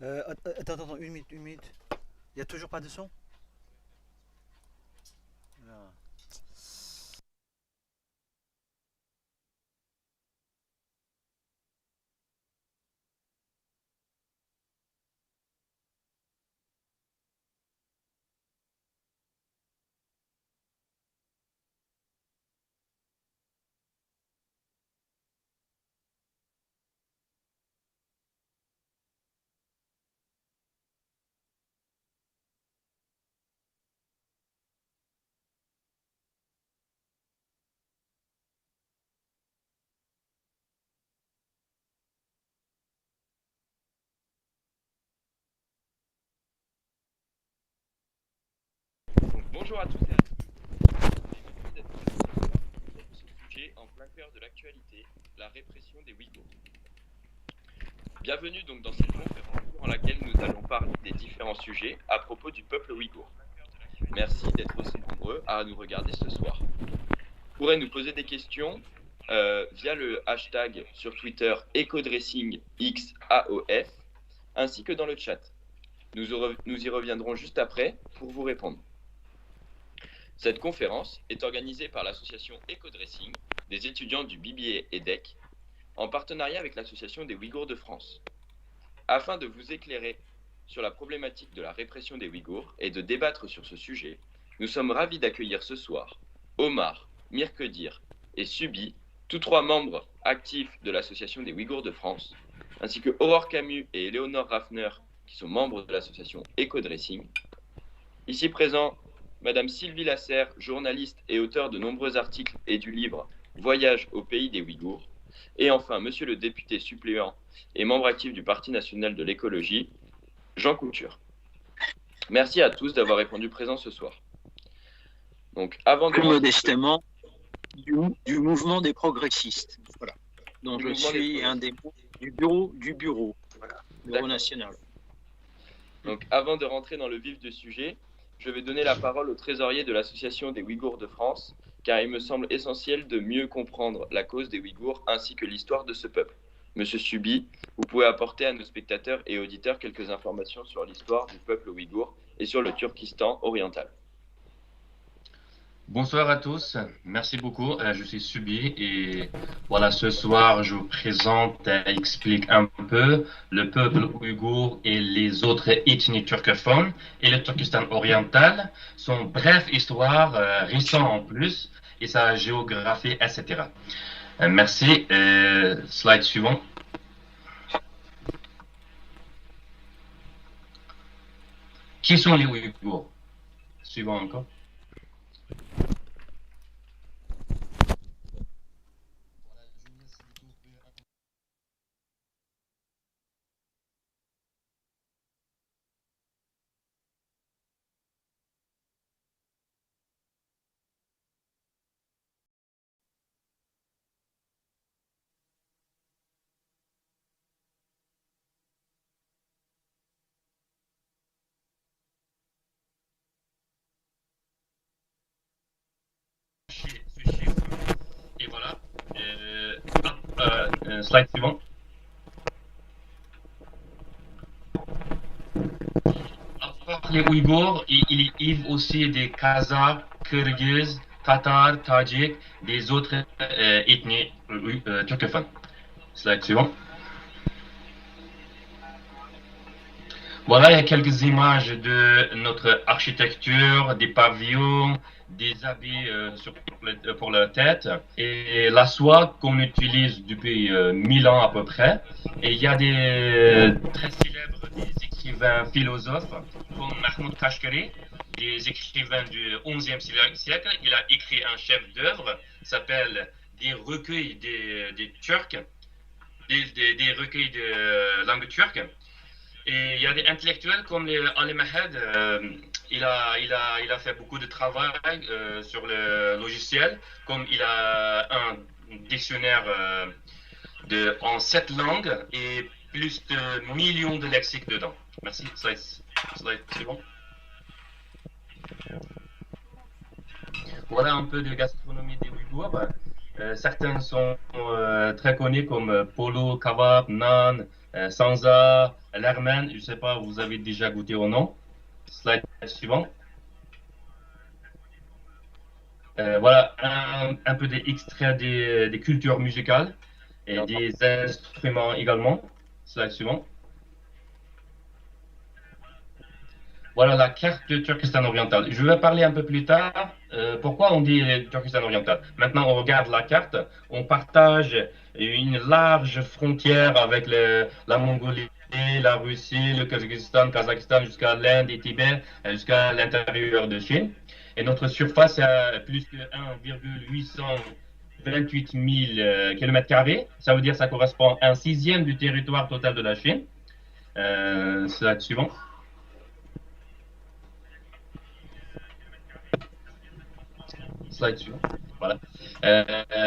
Attends, une minute, une minute. Il n'y a toujours pas de son? Ah. Donc, bonjour à tous et à toutes. Merci d'être présents ce soir pour ce sujet en plein cœur de l'actualité, la répression des Ouïghours. Bienvenue donc dans cette conférence durant laquelle nous allons parler des différents sujets à propos du peuple ouïghour. Merci d'être aussi nombreux à nous regarder ce soir. Vous pourrez nous poser des questions via le hashtag sur Twitter EcoDressingXAOF ainsi que dans le chat. Nous y reviendrons juste après pour vous répondre. Cette conférence est organisée par l'association EcoDressing des étudiants du BBA EDEC en partenariat avec l'association des Ouïghours de France. Afin de vous éclairer sur la problématique de la répression des Ouïghours et de débattre sur ce sujet, nous sommes ravis d'accueillir ce soir Omar, Mirkedir et Subi, tous trois membres actifs de l'association des Ouïghours de France, ainsi que Aurore Camus et Éléonore Raffner, qui sont membres de l'association EcoDressing. Ici présent, Madame Sylvie Lasserre, journaliste et auteure de nombreux articles et du livre Voyage au pays des Ouïghours. Et enfin, Monsieur le député suppléant et membre actif du Parti national de l'écologie, Jean Couture. Merci à tous d'avoir répondu présent ce soir. Donc, avant de Plus modestement, du mouvement des progressistes. Voilà. Donc je suis un des membres du bureau national. Donc, avant de rentrer dans le vif du sujet, je vais donner la parole au trésorier de l'association des Ouïghours de France, car il me semble essentiel de mieux comprendre la cause des Ouïghours ainsi que l'histoire de ce peuple. Monsieur Subi, vous pouvez apporter à nos spectateurs et auditeurs quelques informations sur l'histoire du peuple ouïghour et sur le Turkestan oriental. Bonsoir à tous, merci beaucoup. Je suis Subi et voilà, ce soir je vous présente et explique un peu le peuple ouïghour et les autres ethnies turcophones et le Turkestan oriental, son brève histoire récente en plus et sa géographie, etc. Merci. Slide suivant. Qui sont les Ouïghours? Suivant encore. Et voilà. Slide suivant. À part les Ouïghours, il y a aussi des Kazakhs, Kirghizes, Tatars, Tadjiks, des autres ethnies turcophones. Slide suivant. Voilà, il y a quelques images de notre architecture, des pavillons, des habits pour la tête et la soie qu'on utilise depuis 1000 ans à peu près. Et il y a des très célèbres des écrivains philosophes comme Mahmoud Kashgari, des écrivains du XIe siècle. Il a écrit un chef-d'œuvre qui s'appelle Des recueils des Turcs, des recueils de langue turque. Et il y a des intellectuels comme Ali Mahed, il a fait beaucoup de travail sur le logiciel, comme il a un dictionnaire en 7 langues et plus de millions de lexiques dedans. Merci. Slide suivant. Voilà un peu de gastronomie des Ouïghours. Certains sont très connus comme polo, kebab, naan, Sansa, l'Armen, je ne sais pas, vous avez déjà goûté ou non. Slide suivant. Voilà un peu des extraits des cultures musicales et des instruments également. Slide suivant. Voilà la carte de Turkestan oriental. Je vais parler un peu plus tard pourquoi on dit Turkestan oriental. Maintenant, on regarde la carte. On partage une large frontière avec la Mongolie, la Russie, le Kazakhstan jusqu'à l'Inde et Tibet, jusqu'à l'intérieur de Chine. Et notre surface est à plus de 1,828 000 km². Ça veut dire que ça correspond à un sixième du territoire total de la Chine. Slide suivant. Slide suivant. Voilà.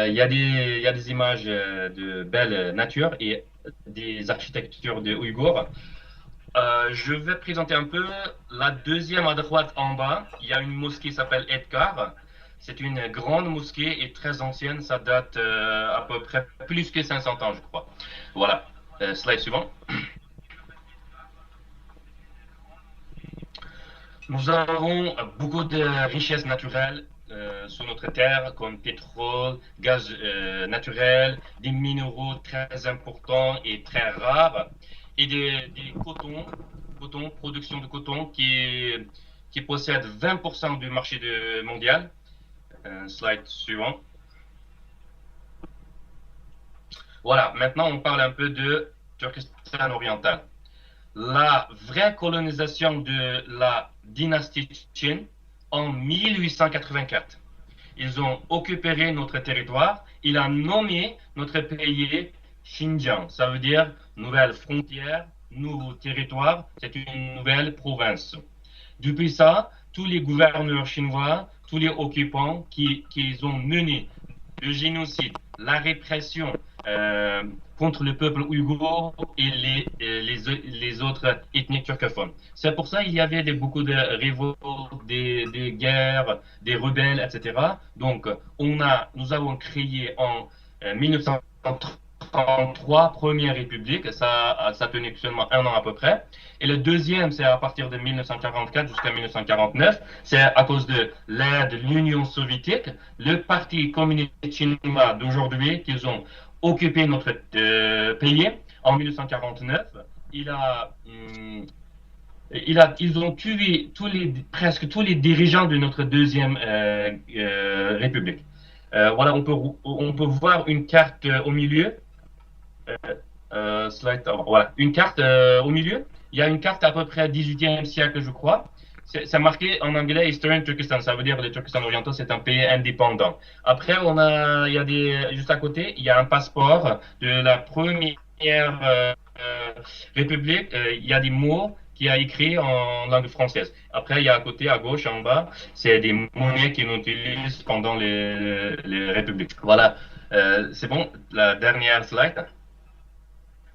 Il y a des images de belle nature et des architectures de Ouïghours. Je vais présenter un peu la deuxième à droite en bas. Il y a une mosquée qui s'appelle Edkar. C'est une grande mosquée et très ancienne. Ça date à peu près plus que 500 ans, je crois. Voilà. Slide suivant. Nous avons beaucoup de richesses naturelles sur notre terre, comme pétrole, gaz naturel, des minéraux très importants et très rares, et des cotons, production de coton qui possède 20% du marché mondial. Slide suivant. Voilà, maintenant on parle un peu de Turkestan oriental. La vraie colonisation de la dynastie Qin en 1884. Ils ont occupé notre territoire. Il a nommé notre pays Xinjiang. Ça veut dire nouvelle frontière, nouveau territoire. C'est une nouvelle province. Depuis ça, tous les gouverneurs chinois, tous les occupants qui ont mené le génocide, la répression contre le peuple ouïghour et les autres ethnies turcophones. C'est pour ça qu'il y avait beaucoup de révoltes, des guerres, des rebelles, etc. Donc, nous avons créé en 1933 Première République, ça tenait seulement un an à peu près. Et le deuxième, c'est à partir de 1944 jusqu'à 1949. C'est à cause de l'aide de l'Union soviétique, le Parti communiste chinois d'aujourd'hui, qu'ils ont occupé notre pays en 1949. Ils ont tué presque tous les dirigeants de notre deuxième République. Voilà, on peut voir une carte au milieu. Voilà, une carte au milieu. Il y a une carte à peu près 18e siècle, je crois. C'est marqué en anglais Eastern Turkestan. Ça veut dire que le Turkestan oriental, c'est un pays indépendant. Après, juste à côté, il y a un passeport de la première République. Il y a des mots qui a écrit en langue française. Après, il y a à côté, à gauche, en bas, c'est des monnaies qu'on utilise pendant les républiques. Voilà, c'est bon, la dernière slide.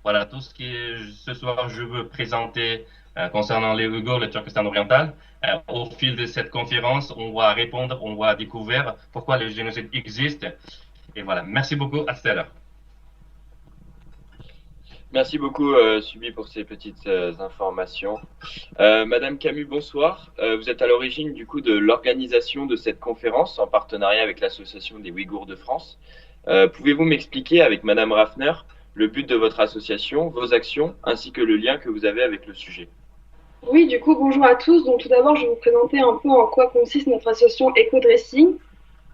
Voilà, tout ce ce soir, je veux présenter concernant les Ouïghours, le Turkestan oriental. Au fil de cette conférence, on va répondre, on va découvrir pourquoi le génocide existe. Et voilà, merci beaucoup, à tout à l'heure. Merci beaucoup, Subi, pour ces petites informations. Madame Camus, bonsoir. Vous êtes à l'origine du coup de l'organisation de cette conférence en partenariat avec l'Association des Ouïghours de France. Pouvez-vous m'expliquer avec Madame Raffner le but de votre association, vos actions, ainsi que le lien que vous avez avec le sujet? Oui, du coup, bonjour à tous. Donc, tout d'abord, je vais vous présenter un peu en quoi consiste notre association Eco-Dressing.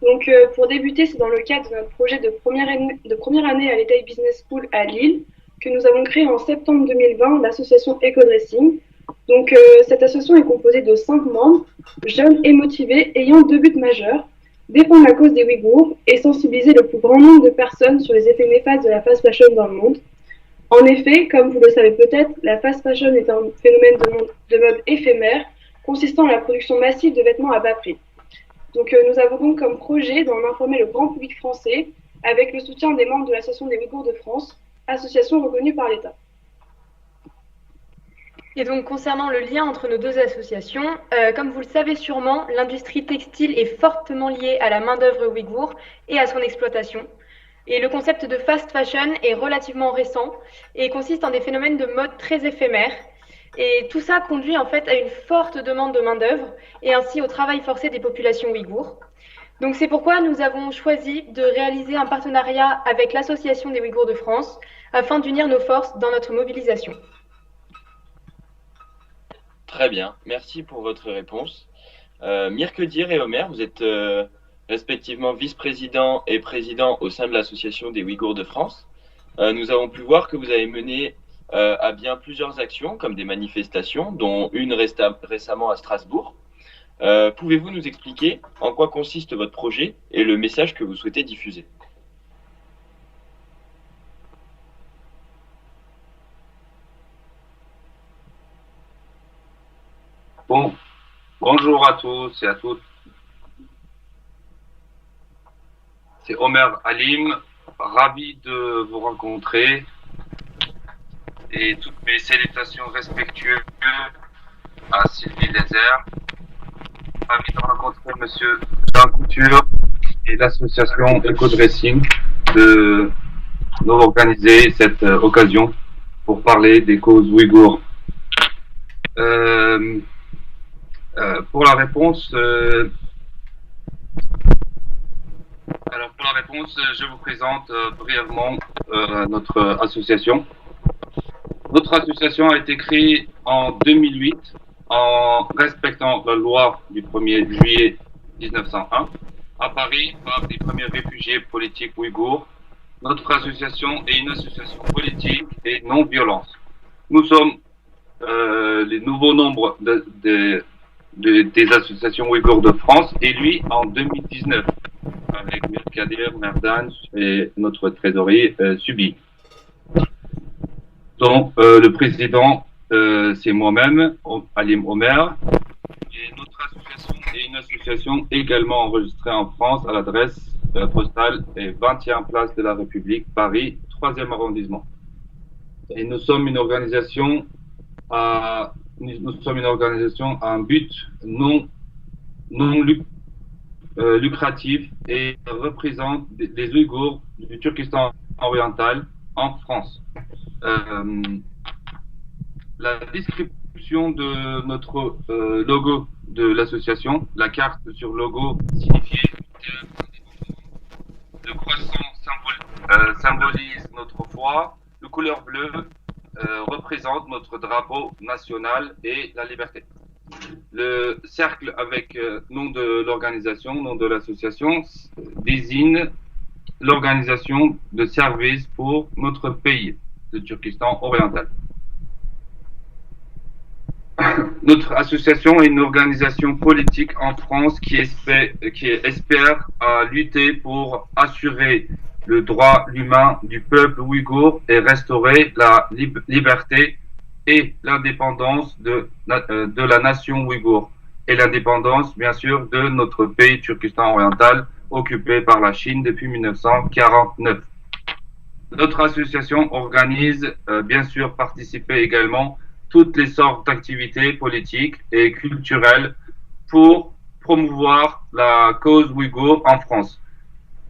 Donc, pour débuter, c'est dans le cadre de notre projet de première année à l'ETAI Business School à Lille que nous avons créé en septembre 2020 l'association Eco-Dressing. Donc, cette association est composée de 5 membres, jeunes et motivés, ayant 2 buts majeurs: défendre la cause des Ouïghours et sensibiliser le plus grand nombre de personnes sur les effets néfastes de la fast fashion dans le monde. En effet, comme vous le savez peut-être, la fast fashion est un phénomène de mode éphémère consistant en la production massive de vêtements à bas prix. Donc, nous avons donc comme projet d'en informer le grand public français avec le soutien des membres de l'Association des Ouïghours de France, association reconnue par l'État. Et donc, concernant le lien entre nos deux associations, comme vous le savez sûrement, l'industrie textile est fortement liée à la main-d'œuvre ouïghour et à son exploitation. Et le concept de fast fashion est relativement récent et consiste en des phénomènes de mode très éphémères. Et tout ça conduit en fait à une forte demande de main-d'œuvre et ainsi au travail forcé des populations ouïghours. Donc c'est pourquoi nous avons choisi de réaliser un partenariat avec l'Association des Ouïghours de France afin d'unir nos forces dans notre mobilisation. Très bien, merci pour votre réponse. Mirkedir et Omer, vous êtes respectivement vice-président et président au sein de l'Association des Ouïghours de France. Nous avons pu voir que vous avez mené à bien plusieurs actions, comme des manifestations, dont une récemment à Strasbourg. Pouvez-vous nous expliquer en quoi consiste votre projet et le message que vous souhaitez diffuser? Bon, bonjour à tous et à toutes. C'est Omer Halim, ravi de vous rencontrer et toutes mes salutations respectueuses à Sylvie Lézère. Ravi de rencontrer Monsieur Jean Couture et l'association Eco-Dressing de nous organiser cette occasion pour parler des causes ouïghours. Pour la réponse, je vous présente brièvement notre association. Notre association a été créée en 2008 en respectant la loi du 1er juillet 1901 à Paris par les premiers réfugiés politiques ouïghours. Notre association est une association politique et non violente. Nous sommes les nouveaux nombres des associations ouïghours de France élus en 2019 avec Mirkedir, Merdan et notre trésorier Subi. Donc le président c'est moi-même, Halim Omer, et notre association est une association également enregistrée en France à l'adresse postale 20e place de la République, Paris, 3e arrondissement. Et nous sommes une organisation à un but non lucratif et représente les Ouïghours du Turkestan oriental en France. La description de notre logo de l'association, la carte sur le logo signifie le croissant symbolise notre foi, le couleur bleue représente notre drapeau national et la liberté. Le cercle avec nom de l'organisation, nom de l'association, désigne l'organisation de services pour notre pays, le Turkestan oriental. Notre association est une organisation politique en France qui espère lutter pour assurer le droit humain du peuple ouïghour et restaurer la liberté et l'indépendance de la nation ouïghour et l'indépendance, bien sûr, de notre pays Turkestan oriental occupé par la Chine depuis 1949. Notre association organise, bien sûr, participer également toutes les sortes d'activités politiques et culturelles pour promouvoir la cause ouïghour en France,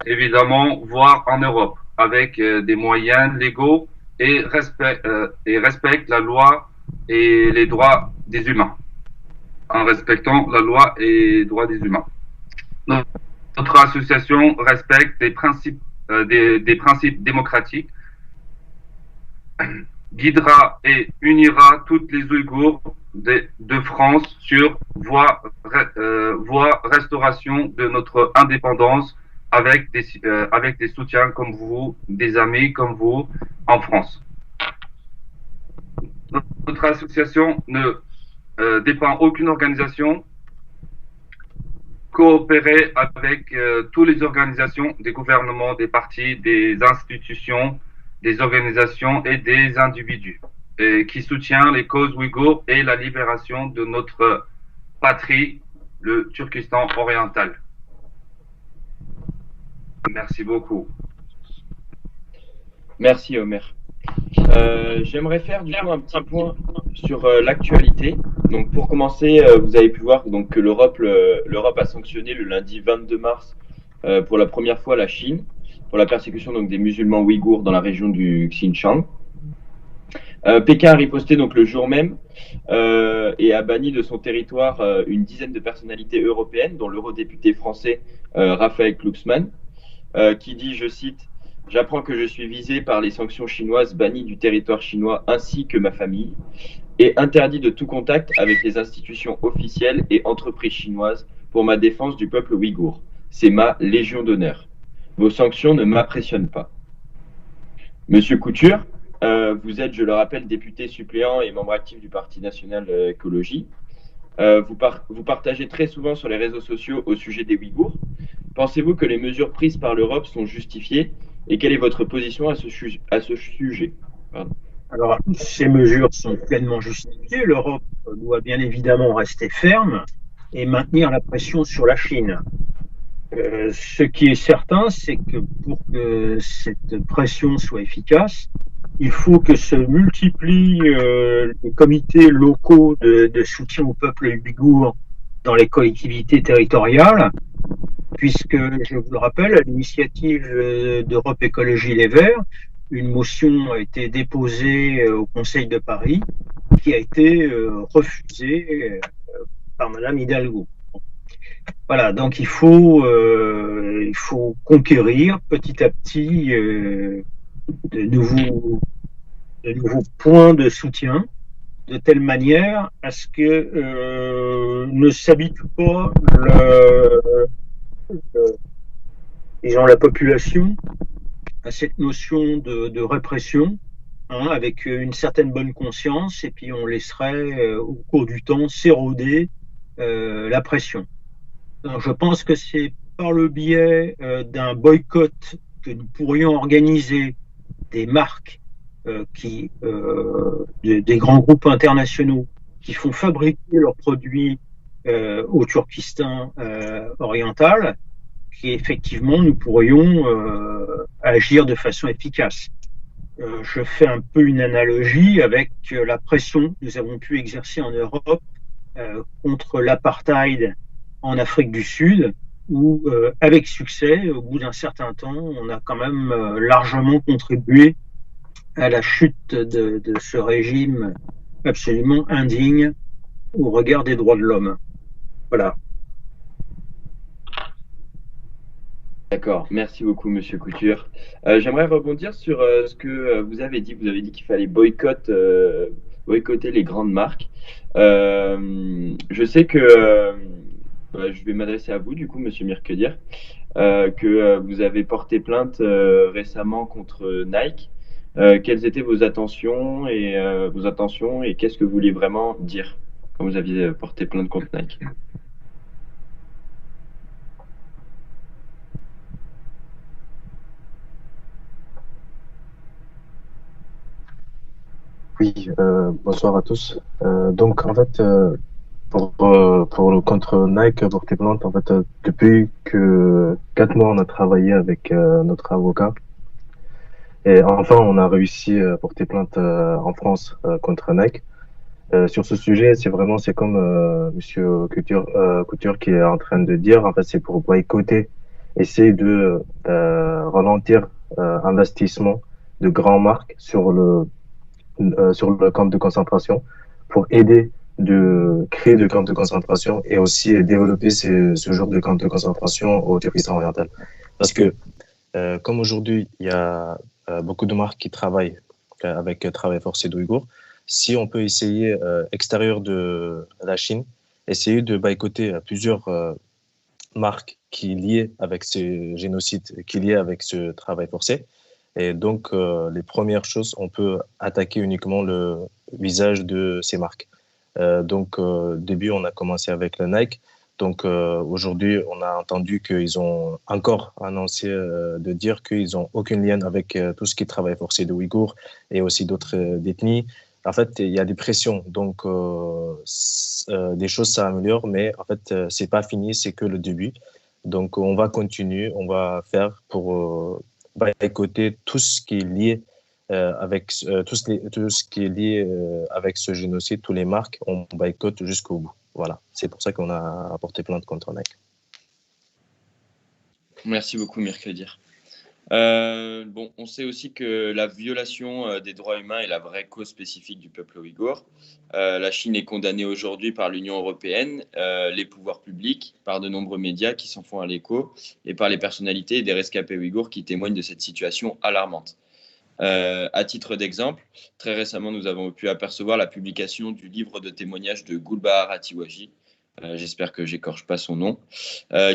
évidemment, voire en Europe, avec des moyens légaux et respecte la loi et les droits des humains, en respectant la loi et les droits des humains. Notre association respecte des principes démocratiques, guidera et unira toutes les Ouïghours de France sur voie restauration de notre indépendance avec des soutiens comme vous, des amis comme vous en France. Notre association ne dépend aucune organisation, coopérer avec toutes les organisations, des gouvernements, des partis, des institutions, des organisations et des individus qui soutient les causes ouïghours et la libération de notre patrie, le Turkestan oriental. Merci beaucoup. Merci Omer. J'aimerais faire du coup un petit point sur l'actualité. Donc pour commencer, vous avez pu voir donc, que l'Europe a sanctionné le lundi 22 mars pour la première fois la Chine. pour la persécution donc, des musulmans ouïghours dans la région du Xinjiang. Pékin a riposté donc le jour même et a banni de son territoire une dizaine de personnalités européennes, dont l'eurodéputé français Raphaël Glucksmann, qui dit, je cite, « J'apprends que je suis visé par les sanctions chinoises bannies du territoire chinois ainsi que ma famille et interdit de tout contact avec les institutions officielles et entreprises chinoises pour ma défense du peuple ouïghour. C'est ma légion d'honneur. Vos sanctions ne m'impressionnent pas. » Monsieur Couture, vous êtes, je le rappelle, député suppléant et membre actif du Parti national écologie. Vous partagez très souvent sur les réseaux sociaux au sujet des Ouïghours. Pensez-vous que les mesures prises par l'Europe sont justifiées et quelle est votre position à ce sujet? Pardon. Alors, ces mesures sont pleinement justifiées. L'Europe doit bien évidemment rester ferme et maintenir la pression sur la Chine. Ce qui est certain, c'est que pour que cette pression soit efficace, il faut que se multiplient les comités locaux de soutien au peuple ouïghour dans les collectivités territoriales, puisque, je vous le rappelle, à l'initiative d'Europe Écologie Les Verts, une motion a été déposée au Conseil de Paris qui a été refusée par Madame Hidalgo. Voilà, donc il faut conquérir petit à petit de nouveaux points de soutien, de telle manière à ce que ne s'habitue pas la population à cette notion de répression, hein, avec une certaine bonne conscience, et puis on laisserait au cours du temps s'éroder la pression. Donc, je pense que c'est par le biais d'un boycott que nous pourrions organiser des marques des grands groupes internationaux qui font fabriquer leurs produits au Turkestan oriental, qui effectivement nous pourrions agir de façon efficace. Je fais un peu une analogie avec la pression que nous avons pu exercer en Europe contre l'apartheid en Afrique du Sud, où avec succès, au bout d'un certain temps, on a quand même largement contribué à la chute de ce régime absolument indigne au regard des droits de l'homme. Voilà. D'accord, merci beaucoup Monsieur Couture. J'aimerais rebondir sur ce que vous avez dit. Vous avez dit qu'il fallait boycotter les grandes marques. Je sais que je vais m'adresser à vous du coup, Monsieur Mirkedir, que vous avez porté plainte récemment contre Nike. Quelles étaient vos intentions et qu'est-ce que vous vouliez vraiment dire quand vous aviez porté plainte contre Nike? Oui, bonsoir à tous. Donc en fait, pour le contre Nike porté plainte, en fait, depuis que 4 mois on a travaillé avec notre avocat et enfin on a réussi à porter plainte en France contre Nike. Sur ce sujet, c'est comme Monsieur Couture qui est en train de dire. En fait, c'est pour boycotter, essayer de ralentir investissement de grandes marques sur le camp de concentration pour aider de créer des camps de concentration et aussi développer ce genre de camps de concentration au Turkestan oriental. Parce que comme aujourd'hui, il y a beaucoup de marques qui travaillent avec travail forcé d'Ouïghours, si on peut essayer, extérieur de la Chine, essayer de boycotter plusieurs marques qui sont liées avec ce génocide, qui sont liées avec ce travail forcé. Et donc, les premières choses, on peut attaquer uniquement le visage de ces marques. Donc, au début, on a commencé avec le Nike. Donc, aujourd'hui, on a entendu qu'ils ont encore annoncé de dire qu'ils n'ont aucun lien avec tout ce qui est travail forcé de Ouïghours et aussi d'autres ethnies. En fait, il y a des pressions. Donc, des choses s'améliorent, mais en fait, c'est pas fini, c'est que le début. Donc, on va continuer, on va faire pour boycotter tout ce qui est lié avec tout ce qui est lié avec ce génocide, tous les marques, on boycotte jusqu'au bout. Voilà, c'est pour ça qu'on a porté plainte contre Nike. Merci beaucoup, Mirkedir. Bon, on sait aussi que la violation des droits humains est la vraie cause spécifique du peuple ouïghour. La Chine est condamnée aujourd'hui par l'Union européenne, les pouvoirs publics, par de nombreux médias qui s'en font à l'écho, et par les personnalités et des rescapés ouïghours qui témoignent de cette situation alarmante. À titre d'exemple, très récemment, nous avons pu apercevoir la publication du livre de témoignages de Gulbahar Atiwaji, j'espère que j'écorche pas son nom,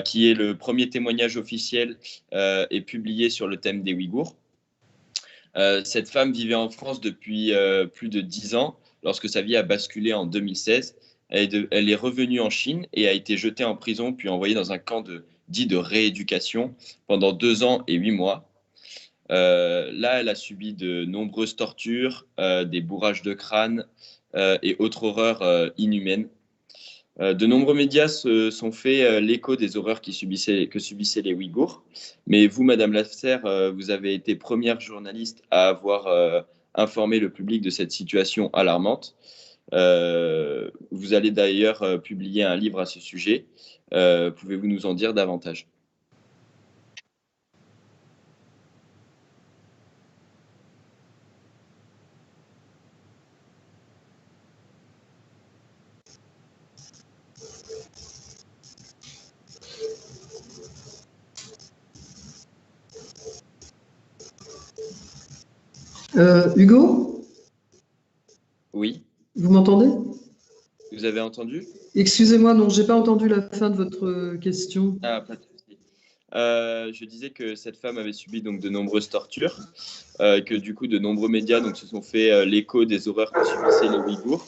qui est le premier témoignage officiel et publié sur le thème des Ouïghours. Cette femme vivait en France depuis plus de 10 ans, lorsque sa vie a basculé en 2016. Elle est revenue en Chine et a été jetée en prison, puis envoyée dans un camp dit de rééducation pendant 2 ans et 8 mois. Là, elle a subi de nombreuses tortures, des bourrages de crâne et autres horreurs inhumaines. De nombreux médias se sont fait l'écho des horreurs que subissaient les Ouïghours. Mais vous, Madame Lasser, vous avez été première journaliste à avoir informé le public de cette situation alarmante. Vous allez d'ailleurs publier un livre à ce sujet. Pouvez-vous nous en dire davantage ? Hugo ? Oui. Vous m'entendez ? Vous avez entendu ? Excusez-moi, non, j'ai pas entendu la fin de votre question. Ah, pas de souci. Je disais que cette femme avait subi donc de nombreuses tortures, que du coup de nombreux médias donc se sont fait l'écho des horreurs que subissaient les Ouïghours,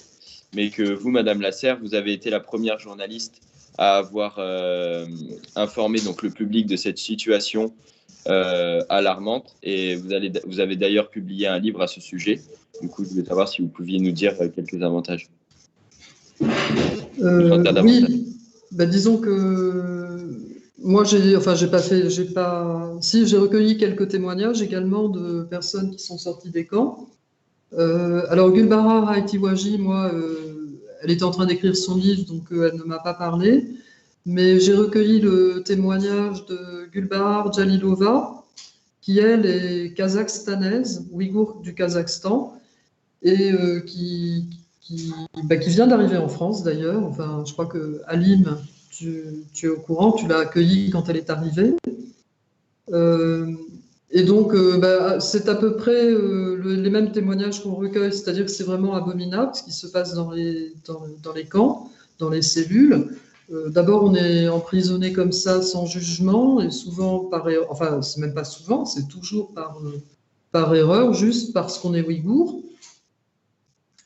mais que vous, Madame Lasser, vous avez été la première journaliste à avoir informé donc le public de cette situation alarmante, et vous avez d'ailleurs publié un livre à ce sujet. Du coup, je voulais savoir si vous pouviez nous dire quelques avantages. Oui, bah, disons que moi, j'ai recueilli quelques témoignages également de personnes qui sont sorties des camps. Alors, Gulbahar Atiwaji, moi, elle était en train d'écrire son livre, donc elle ne m'a pas parlé. Mais j'ai recueilli le témoignage de Gulbahar Jalilova, qui, elle, est kazakhstanaise, ouïghour du Kazakhstan, et qui vient d'arriver en France, d'ailleurs. Enfin, je crois que Halim, tu es au courant, tu l'as accueillie quand elle est arrivée. Et donc, c'est à peu près les mêmes témoignages qu'on recueille, c'est-à-dire que c'est vraiment abominable ce qui se passe dans les camps, dans les cellules. D'abord, on est emprisonné comme ça, sans jugement, et souvent par erreur, enfin, c'est même pas souvent, c'est toujours par erreur, juste parce qu'on est ouïghour.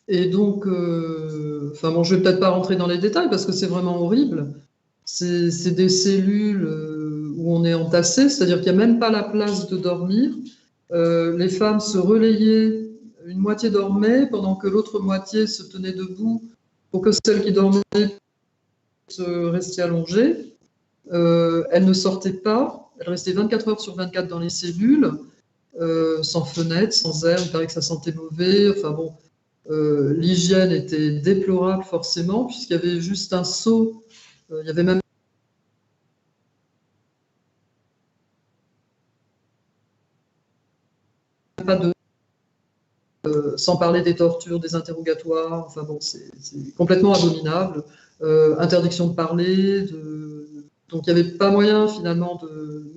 Et donc, enfin bon, je vais peut-être pas rentrer dans les détails parce que c'est vraiment horrible. C'est des cellules où on est entassé, c'est-à-dire qu'il n'y a même pas la place de dormir. Les femmes se relayaient, une moitié dormait pendant que l'autre moitié se tenait debout pour que celle qui dormait rester allongée. Elle ne sortait pas, elle restait 24 heures sur 24 dans les cellules, sans fenêtre, sans air, il paraît que ça sentait mauvais. Enfin bon, l'hygiène était déplorable forcément, puisqu'il y avait juste un seau, il y avait même pas de... sans parler des tortures, des interrogatoires, enfin bon, c'est complètement abominable. Interdiction de parler, donc il n'y avait pas moyen finalement de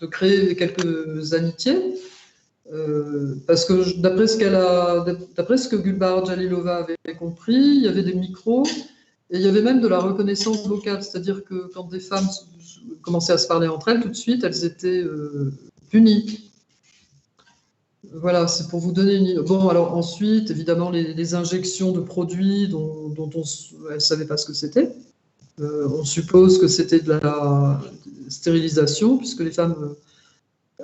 créer quelques amitiés, parce que d'après ce que Gulbahar Jalilova avait compris, il y avait des micros et il y avait même de la reconnaissance vocale, c'est-à-dire que quand des femmes commençaient à se parler entre elles, tout de suite elles étaient punies. Voilà, c'est pour vous donner une idée. Bon, alors ensuite, évidemment, les injections de produits dont elle ne savait pas ce que c'était. On suppose que c'était de la stérilisation, puisque les femmes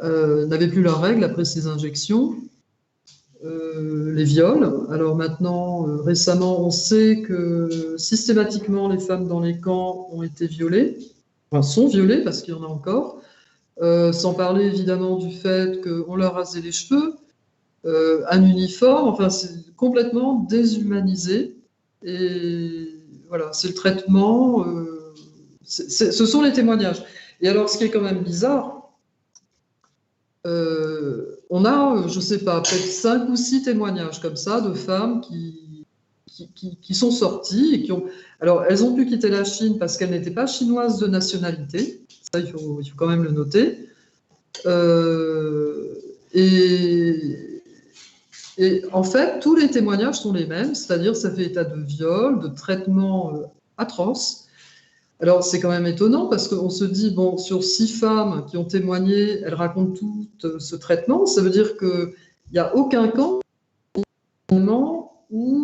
n'avaient plus leurs règles après ces injections. Les viols. Alors maintenant, récemment, on sait que systématiquement, les femmes dans les camps ont été violées, enfin sont violées, parce qu'il y en a encore. Sans parler évidemment du fait qu'on leur rasait les cheveux, un uniforme, enfin c'est complètement déshumanisé. Et voilà, c'est le traitement, ce sont les témoignages. Et alors ce qui est quand même bizarre, on a, je ne sais pas, peut-être 5 ou 6 témoignages comme ça de femmes qui sont sorties et qui ont. Alors, elles ont pu quitter la Chine parce qu'elles n'étaient pas chinoises de nationalité. Ça, il faut quand même le noter. Et en fait, tous les témoignages sont les mêmes, c'est-à-dire ça fait état de viol, de traitement atroce. Alors, c'est quand même étonnant parce qu'on se dit, bon, sur 6 femmes qui ont témoigné, elles racontent toutes ce traitement. Ça veut dire qu'il n'y a aucun camp où,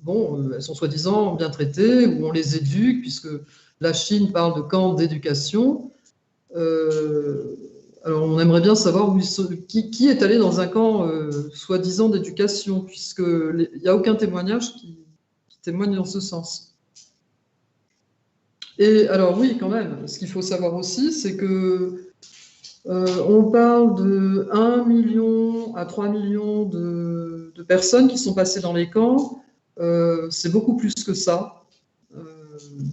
bon, elles sont soi-disant bien traitées, où on les éduque, puisque la Chine parle de camp d'éducation. Alors, on aimerait bien savoir qui est allé dans un camp soi-disant d'éducation, puisqu'il n'y a aucun témoignage qui témoigne dans ce sens. Et alors oui, quand même, ce qu'il faut savoir aussi, c'est que on parle de 1 million à 3 millions de personnes qui sont passées dans les camps. C'est beaucoup plus que ça.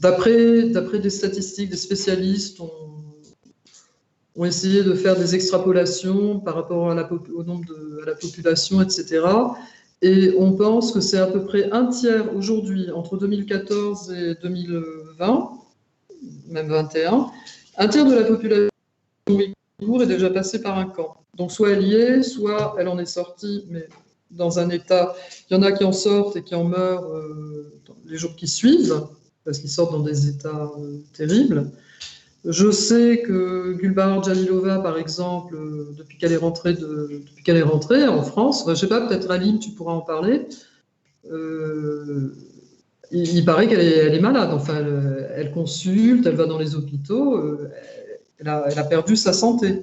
D'après des statistiques, des spécialistes ont essayé de faire des extrapolations par rapport au nombre à la population, etc. Et on pense que c'est à peu près un tiers aujourd'hui, entre 2014 et 2020, même 21, un tiers de la population ouïghour est déjà passée par un camp. Donc soit elle y est, soit elle en est sortie, mais dans un état, il y en a qui en sortent et qui en meurent les jours qui suivent, parce qu'ils sortent dans des états terribles. Je sais que Gulbahar Jalilova, par exemple, depuis qu'elle est rentrée en France, je ne sais pas, peut-être Alim, tu pourras en parler, il paraît qu'elle est malade. Enfin, elle consulte, elle va dans les hôpitaux, elle a perdu sa santé.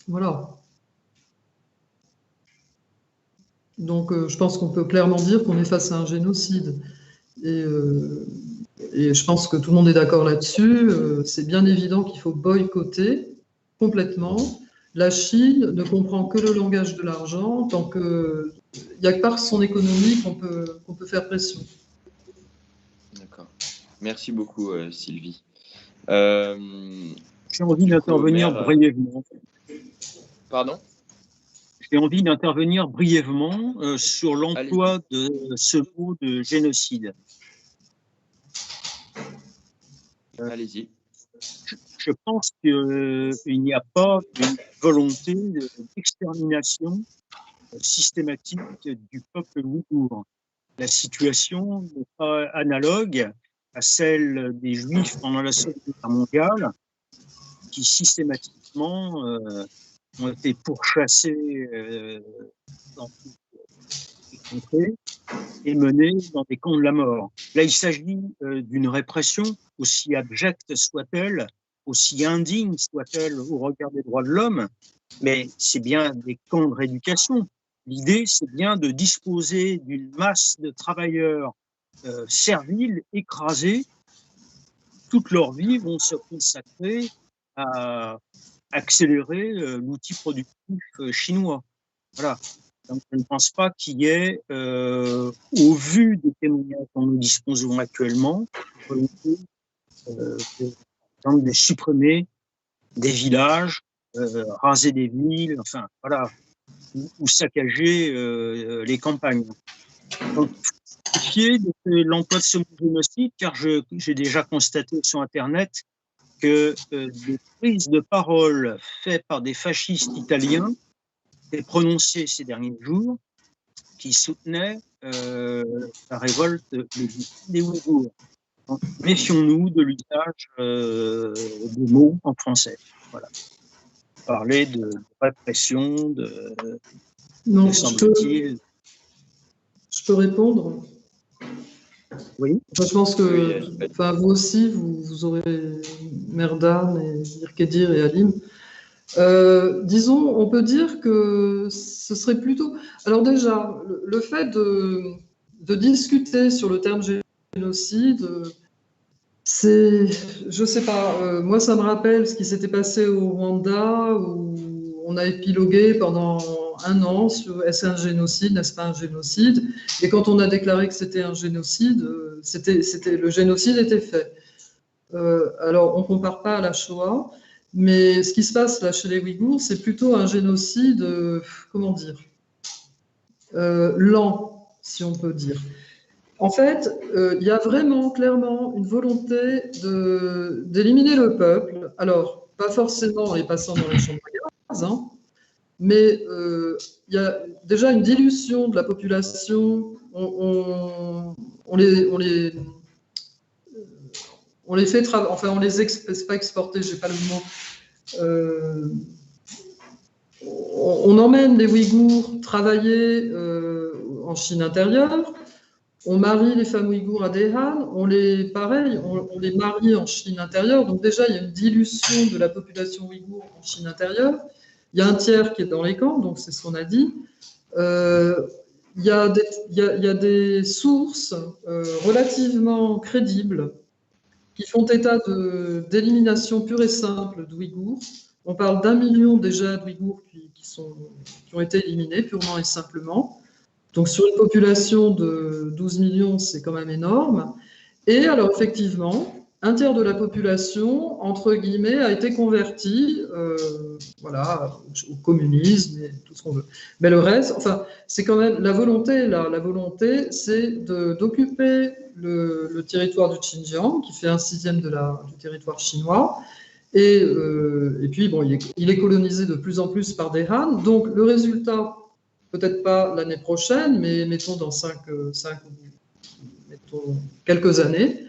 Voilà. Donc, je pense qu'on peut clairement dire qu'on est face à un génocide. Et je pense que tout le monde est d'accord là-dessus. C'est bien évident qu'il faut boycotter complètement. La Chine ne comprend que le langage de l'argent. Tant qu'il n'y a que par son économie qu'on peut faire pression. D'accord. Merci beaucoup, Sylvie. J'ai envie d'intervenir brièvement. Pardon ? J'ai envie d'intervenir brièvement sur l'emploi de ce mot de génocide. Allez-y. Je pense qu'il n'y a pas une volonté d'extermination systématique du peuple ouïghour. La situation n'est pas analogue à celle des Juifs pendant la Seconde Guerre mondiale, qui systématiquement ont été pourchassés dans toutes les contrées et menés dans des camps de la mort. Là, il s'agit d'une répression, aussi abjecte soit-elle, aussi indigne soit-elle au regard des droits de l'homme, mais c'est bien des camps de rééducation. L'idée, c'est bien de disposer d'une masse de travailleurs serviles, écrasés. Toute leur vie vont se consacrer à accélérer l'outil productif chinois. Voilà. Donc, je ne pense pas qu'il y ait, au vu des témoignages dont nous disposons actuellement, volonté de supprimer des villages, raser des villes, enfin, voilà, ou saccager les campagnes. Donc, justifier l'emploi de ce mot génocide, car j'ai déjà constaté sur Internet que des prises de parole faites par des fascistes italiens étaient prononcées ces derniers jours qui soutenaient la révolte des Ouïghours. Donc, méfions-nous de l'usage des mots en français. Voilà. Parler de répression, non, je peux répondre. Oui. Enfin, je pense que vous aussi, vous aurez Merdan et Irkedir et Alim. Disons, on peut dire que ce serait plutôt... Alors déjà, le fait de discuter sur le terme génocide, c'est... Je sais pas, moi ça me rappelle ce qui s'était passé au Rwanda, où on a épilogué pendant 1 an sur est-ce un génocide, n'est-ce pas un génocide, et quand on a déclaré que c'était un génocide, le génocide était fait. Alors on ne compare pas à la Shoah, Mais ce qui se passe là chez les Ouïghours, c'est plutôt un génocide, comment dire, lent, si on peut dire. En fait, il y a vraiment clairement une volonté d'éliminer le peuple. Alors, pas forcément en les passant dans les chambres à gaz, hein, mais il y a déjà une dilution de la population. On les fait travailler, enfin, on les pas exporter, je n'ai pas le mot. On emmène les Ouïghours travailler en Chine intérieure. On marie les femmes ouïghours à Dehan, on les marie en Chine intérieure. Donc déjà, il y a une dilution de la population ouïghour en Chine intérieure. Il y a un tiers qui est dans les camps, donc c'est ce qu'on a dit. Il y a des sources relativement crédibles qui font état d'élimination pure et simple d'Ouïghours. On parle d'1 million déjà d'Ouïghours qui ont été éliminés purement et simplement. Donc, sur une population de 12 millions, c'est quand même énorme. Et alors, effectivement, un tiers de la population, entre guillemets, a été converti voilà, au communisme et tout ce qu'on veut. Mais le reste, enfin, c'est quand même la volonté, là. La volonté, c'est d'occuper le territoire du Xinjiang, qui fait 1/6 du territoire chinois. Et puis, bon, il est colonisé de plus en plus par des Han. Donc, le résultat, peut-être pas l'année prochaine, mais mettons dans quelques années,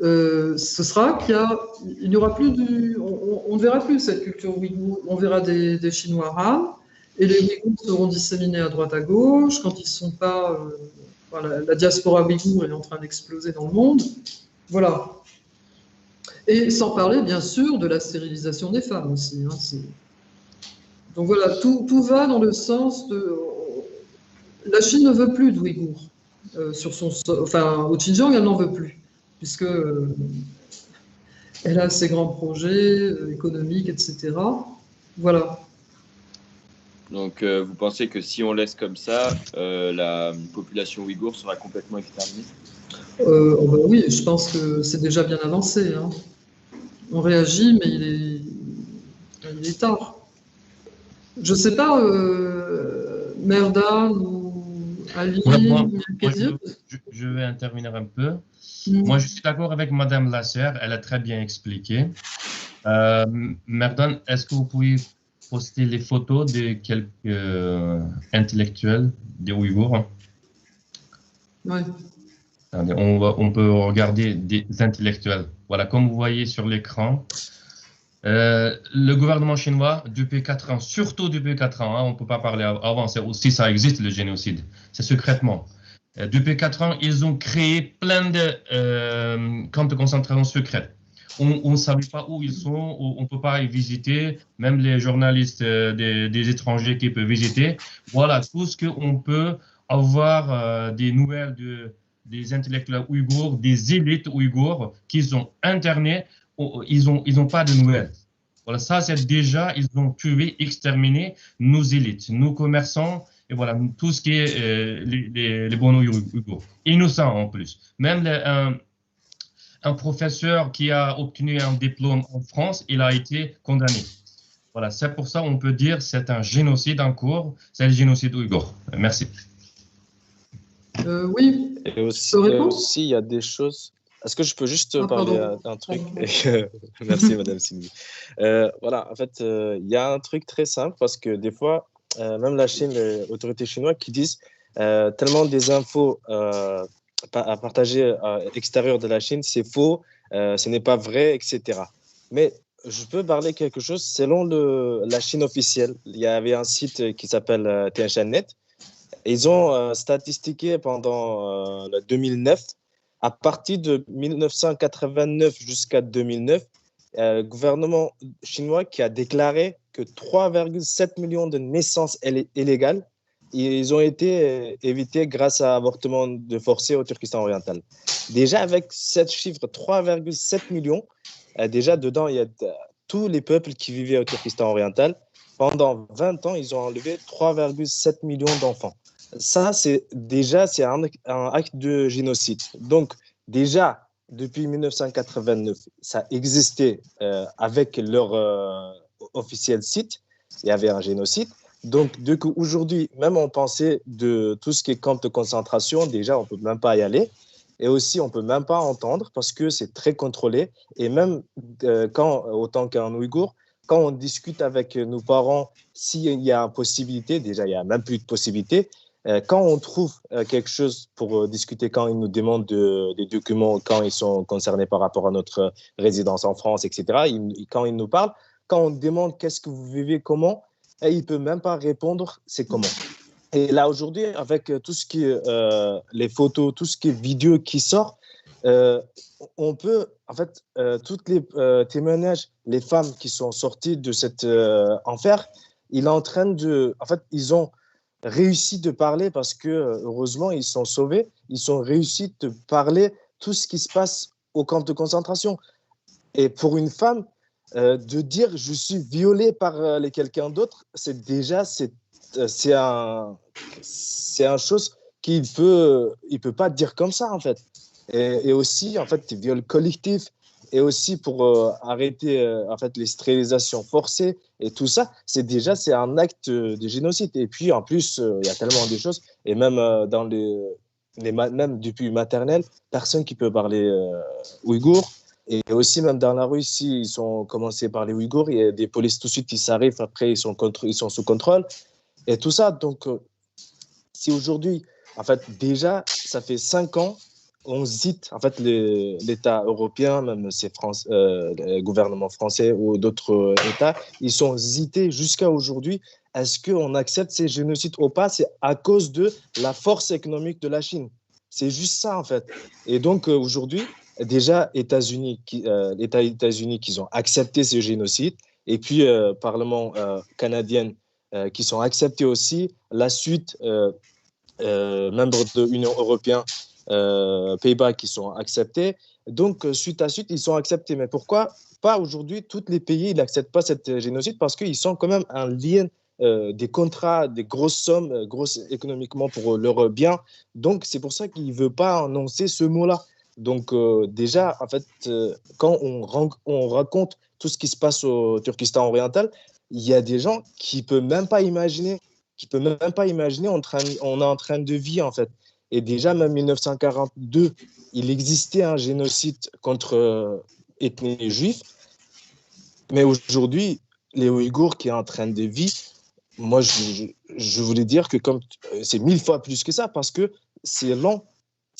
ce sera qu'il n'y aura plus on ne verra plus cette culture ouïghour, on verra des Chinois Han, et les Ouïghours seront disséminés à droite à gauche, quand ils ne sont pas... voilà, la diaspora ouïghour est en train d'exploser dans le monde. Voilà. Et sans parler, bien sûr, de la stérilisation des femmes aussi. Hein, donc voilà, tout va dans le sens de... La Chine ne veut plus d'Ouïghours sur son sol. Enfin, au Xinjiang, elle n'en veut plus, puisque elle a ses grands projets économiques, etc. Voilà. Donc, vous pensez que si on laisse comme ça, la population ouïghour sera complètement exterminée? Ben oui, je pense que c'est déjà bien avancé. Hein. On réagit, mais il est tard. Je ne sais pas, Merdan ou Ali, je vais intervenir un peu. Moi, je suis d'accord avec Madame Lasser, elle a très bien expliqué. Merdan, est-ce que vous pouvez poster les photos de quelques intellectuels des Ouïghours? Oui. On peut regarder des intellectuels. Voilà, comme vous voyez sur l'écran, le gouvernement chinois, depuis 4 ans, surtout depuis 4 ans, hein, on ne peut pas parler avant, aussi ça existe le génocide, c'est secrètement. Depuis 4 ans, ils ont créé plein de camps de concentration secrets. On ne savait pas où ils sont, on ne peut pas y visiter, même les journalistes des étrangers qui peuvent visiter. Voilà, tout ce qu'on peut avoir des nouvelles des intellectuels ouïghours, des élites ouïghours qui sont internés, ils n'ont pas de nouvelles. Voilà, ça c'est déjà, ils ont tué, exterminé nos élites, nos commerçants, et voilà, tout ce qui est les bons ouïghours. Innocents en plus. Même un professeur qui a obtenu un diplôme en France, il a été condamné. Voilà, c'est pour ça qu'on peut dire que c'est un génocide en cours, c'est le génocide ouïghour. Merci. Oui. Et aussi, il y a des choses. Est-ce que je peux juste parler d'un truc? Merci, Madame Sylvie. Voilà, en fait, il y a un truc très simple parce que des fois, même la Chine, les autorités chinoises qui disent tellement des infos à partager à l'extérieur de la Chine, c'est faux, ce n'est pas vrai, etc. Mais je peux parler quelque chose selon la Chine officielle. Il y avait un site qui s'appelle Tianshannet. Ils ont statistiqué pendant 2009, à partir de 1989 jusqu'à 2009, le gouvernement chinois qui a déclaré que 3,7 millions de naissances illégales, ils ont été évitées grâce à l'avortement de forcé au Turkestan oriental. Déjà avec ce chiffre, 3,7 millions, déjà dedans, il y a tous les peuples qui vivaient au Turkestan oriental. Pendant 20 ans, ils ont enlevé 3,7 millions d'enfants. Ça, c'est un acte de génocide. Donc, déjà, depuis 1989, ça existait avec leur officiel site, il y avait un génocide. Donc, du coup, aujourd'hui, même on pensait de tout ce qui est camp de concentration, déjà, on ne peut même pas y aller. Et aussi, on ne peut même pas entendre parce que c'est très contrôlé. Et même autant qu'un Ouïghour, quand on discute avec nos parents, s'il y a une possibilité, déjà, il n'y a même plus de possibilité. Quand on trouve quelque chose pour discuter, quand ils nous demandent des documents, quand ils sont concernés par rapport à notre résidence en France, etc., quand ils nous parlent, quand on demande qu'est-ce que vous vivez, comment, et il ne peut même pas répondre c'est comment. Et là, aujourd'hui, avec tout ce qui est les photos, tout ce qui est vidéo qui sort, on peut, en fait, toutes les témoignages, les femmes qui sont sorties de cet enfer, en fait, ils ont réussi de parler parce que, heureusement, ils sont sauvés. Ils ont réussi de parler tout ce qui se passe au camp de concentration. Et pour une femme, de dire je suis violée par quelqu'un d'autre, c'est déjà un chose qu'il il peut pas dire comme ça en fait. Et aussi en fait viol collectif et aussi pour arrêter en fait les stérilisations forcées et tout ça, c'est un acte de génocide. Et puis en plus il y a tellement de choses et même dans même depuis maternelle, personne qui peut parler ouïghour. Et aussi, même dans la rue, ici, ils ont commencé par les Ouïghours. Il y a des polices tout de suite qui s'arrivent. Après, ils sont sous contrôle. Et tout ça, donc, si aujourd'hui, en fait, déjà, ça fait 5 ans, on cite, en fait, l'État européen, même le gouvernement français ou d'autres États, ils sont hésités jusqu'à aujourd'hui. Est-ce qu'on accepte ces génocides ou pas? C'est à cause de la force économique de la Chine. C'est juste ça, en fait. Et donc, aujourd'hui, déjà, États-Unis qui ont accepté ce génocide, et puis Parlement canadien qui sont acceptés aussi, la suite, membres de l'Union européenne, Pays-Bas qui sont acceptés. Donc, suite à suite, ils sont acceptés. Mais pourquoi pas aujourd'hui, tous les pays n'acceptent pas cette génocide? Parce qu'ils sont quand même un lien, des contrats, des grosses sommes, grosses économiquement pour leurs biens. Donc, c'est pour ça qu'ils ne veulent pas annoncer ce mot-là. Donc déjà, en fait, quand on raconte tout ce qui se passe au Turkestan oriental, il y a des gens qui ne peuvent même pas imaginer, on est en train de vivre, en fait. Et déjà, même en 1942, il existait un génocide contre ethnie juive. Mais aujourd'hui, les Ouïghours qui sont en train de vivre, moi, je voulais dire que c'est 1000 fois plus que ça parce que c'est lent.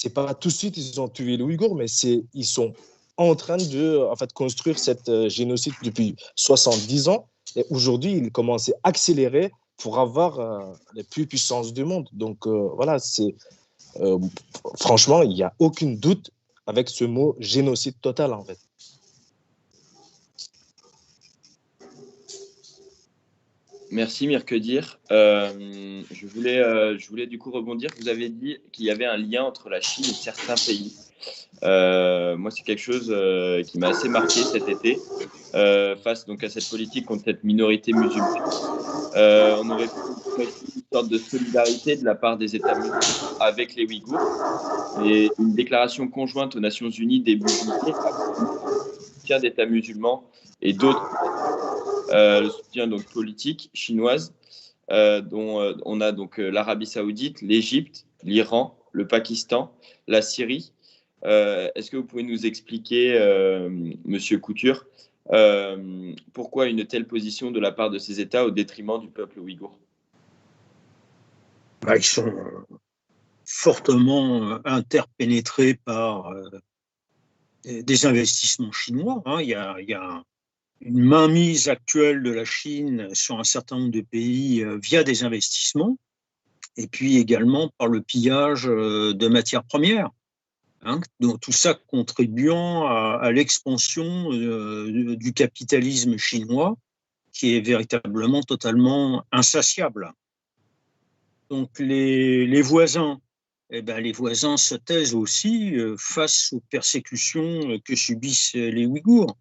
C'est pas tout de suite ils ont tué les Ouïghours, mais ils sont en train de en fait, construire cette génocide depuis 70 ans. Et aujourd'hui, ils commencent à accélérer pour avoir les plus puissances du monde. Donc voilà, franchement, il n'y a aucun doute avec ce mot génocide total en fait. Merci Mirkedir. Je voulais du coup rebondir. Vous avez dit qu'il y avait un lien entre la Chine et certains pays. Moi, c'est quelque chose qui m'a assez marqué cet été face donc à cette politique contre cette minorité musulmane. On aurait pu une sorte de solidarité de la part des États musulmans avec les Ouïghours et une déclaration conjointe aux Nations Unies début juillet le soutien d'États musulmans et d'autres. Le soutien donc politique chinoise, dont on a donc l'Arabie Saoudite, l'Égypte, l'Iran, le Pakistan, la Syrie. Est-ce que vous pouvez nous expliquer, Monsieur Couture, pourquoi une telle position de la part de ces États au détriment du peuple ouïghour? Ils sont fortement interpénétrés par des investissements chinois. Il y a une mainmise actuelle de la Chine sur un certain nombre de pays via des investissements, et puis également par le pillage de matières premières. Donc, tout ça contribuant à l'expansion du capitalisme chinois, qui est véritablement totalement insatiable. Donc les voisins, les voisins se taisent aussi face aux persécutions que subissent les Ouïghours.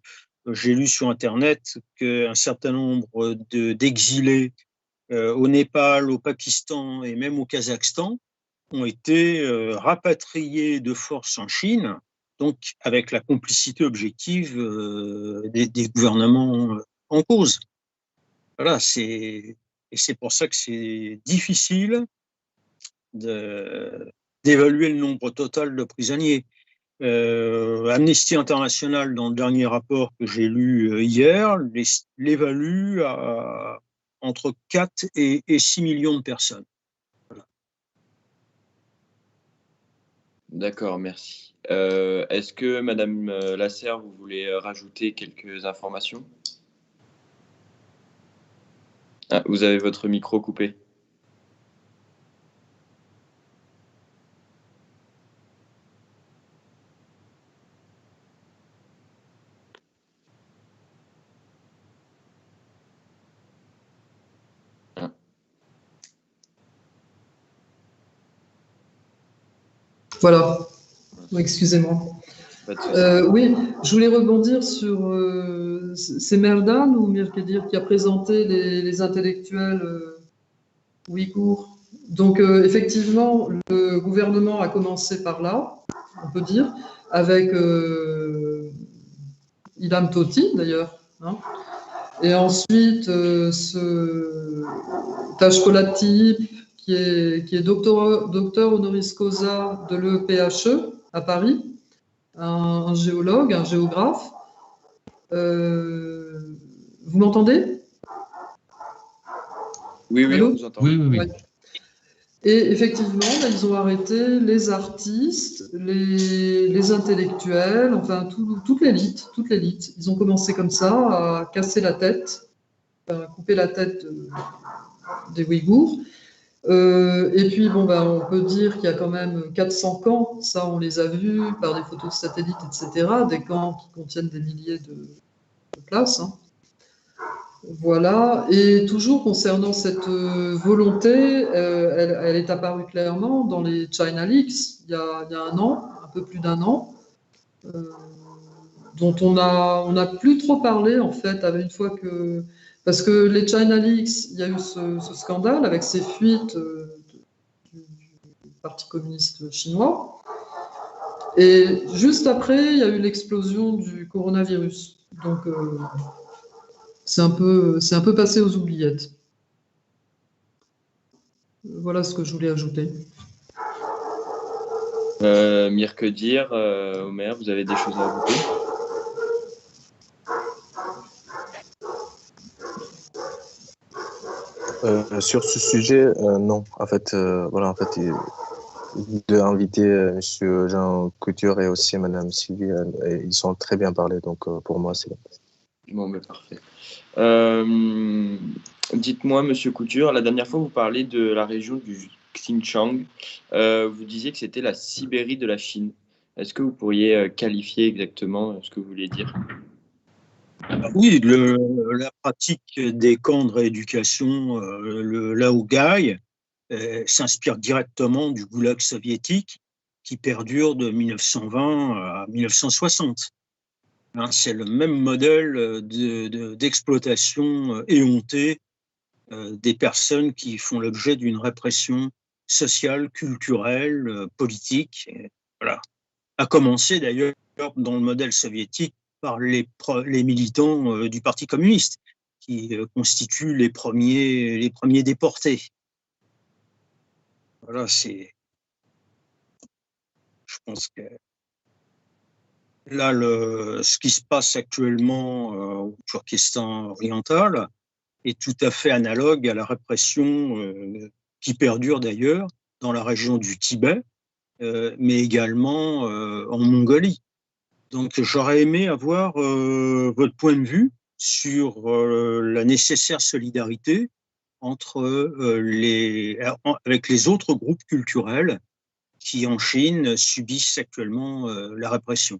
J'ai lu sur Internet qu'un certain nombre d'exilés au Népal, au Pakistan et même au Kazakhstan ont été rapatriés de force en Chine donc avec la complicité objective des gouvernements en cause. Voilà, et c'est pour ça que c'est difficile d'évaluer le nombre total de prisonniers. Amnesty International, dans le dernier rapport que j'ai lu hier, l'évalue à entre 4 et 6 millions de personnes. Voilà. D'accord, merci. Est-ce que Madame Lasserre, vous voulez rajouter quelques informations? Ah, vous avez votre micro coupé. Ah. Voilà. Excusez-moi. Pas de souci. Oui, je voulais rebondir sur c'est Merdan ou Mirkedir qui a présenté les intellectuels ouïghours. Donc effectivement, le gouvernement a commencé par là, on peut dire, avec Ilham Tohti d'ailleurs. Hein. Et ensuite, ce Tashpolat Tayyip, qui est docteur honoris causa de l'EPHE à Paris, un géologue, un géographe. Vous m'entendez? Oui, oui, Allô? on vous entend. Oui, oui, oui. Ouais. Et effectivement, ils ont arrêté les artistes, les intellectuels, enfin toute l'élite. Ils ont commencé comme ça à casser la tête, à couper la tête des Ouïghours. Et puis, bon, on peut dire qu'il y a quand même 400 camps, ça on les a vus par des photos de satellites, etc., des camps qui contiennent des milliers de places. Hein. Voilà, et toujours concernant cette volonté, elle est apparue clairement dans les China Leaks il y a un an, un peu plus d'un an, dont on a plus trop parlé en fait, une fois que... Parce que les China Leaks, il y a eu ce scandale avec ces fuites du Parti communiste chinois, et juste après, il y a eu l'explosion du coronavirus. Donc... c'est un peu passé aux oubliettes. Voilà ce que je voulais ajouter. Mirkedir, Omer, vous avez des choses à ajouter? Sur ce sujet, non. En fait, voilà, en fait, d'inviter Monsieur Jean Couture et aussi Madame Sylvie, ils sont très bien parlés, donc pour moi, c'est bon. Bon, mais parfait. Dites-moi, Monsieur Couture, la dernière fois, vous parlez de la région du Xinjiang. Vous disiez que c'était la Sibérie de la Chine. Est-ce que vous pourriez qualifier exactement ce que vous voulez dire? Oui, la pratique des camps de rééducation, le laogai, s'inspire directement du goulag soviétique qui perdure de 1920 à 1960. Hein, c'est le même modèle d'exploitation éhontée des personnes qui font l'objet d'une répression sociale, culturelle, politique. Voilà. A commencé d'ailleurs dans le modèle soviétique par les militants du Parti communiste, qui constituent les premiers déportés. Voilà, je pense que là, ce qui se passe actuellement au Turkestan oriental est tout à fait analogue à la répression qui perdure d'ailleurs dans la région du Tibet, mais également en Mongolie. Donc, j'aurais aimé avoir votre point de vue sur la nécessaire solidarité avec les autres groupes culturels qui, en Chine, subissent actuellement la répression.